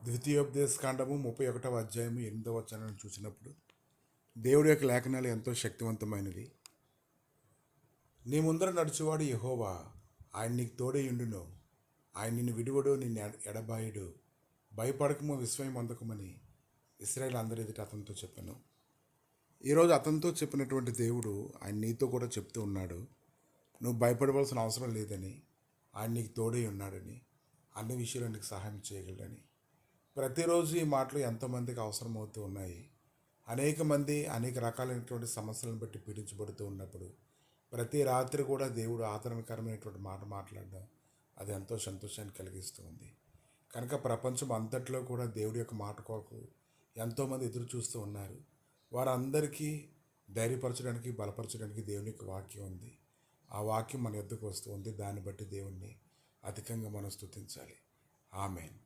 ద్వితీయోపదేశకాండము 31వ అధ్యాయము 8వ వచనాన్ని చూసినప్పుడు దేవుడి యొక్క లేఖనాలు ఎంతో శక్తివంతమైనవి. నీ ముందర నడుచువాడు యెహోవా, ఆయన నీకు తోడేయుండును. ఆయన నిన్ను విడువడు, నిన్ను ఎడబాయుడు. భయపడకము, విస్మయం పొందకమని ఇశ్రాయేలు అందరి ఎదుట అతనితో చెప్పాను. ఈరోజు అతనితో చెప్పినటువంటి దేవుడు ఆయన నీతో కూడా చెప్తూ ఉన్నాడు. నువ్వు భయపడవలసిన అవసరం లేదని, ఆయన నీకు తోడై ఉన్నాడని, అన్ని విషయాలు నీకు సహాయం చేయగలడని. ప్రతిరోజు ఈ మాటలు ఎంతోమందికి అవసరమవుతూ ఉన్నాయి. అనేక మంది అనేక రకాలైనటువంటి సమస్యలను బట్టి పీడించబడుతూ ఉన్నప్పుడు ప్రతి రాత్రి కూడా దేవుడు ఆదరణకరమైనటువంటి మాట మాట్లాడడం అది ఎంతో సంతోషాన్ని కలిగిస్తూ ఉంది. కనుక ప్రపంచం అంతట్లో కూడా దేవుడి యొక్క మాట కొరకు ఎంతోమంది ఎదురు చూస్తూ ఉన్నారు. వారందరికీ ధైర్యపరచడానికి, బలపరచడానికి దేవుని యొక్క వాక్యం ఉంది. ఆ వాక్యం మన యొద్దకు వస్తూ ఉంది. దాన్ని బట్టి దేవుణ్ణి అధికంగా మనం స్తుతించాలి. ఆమేన్.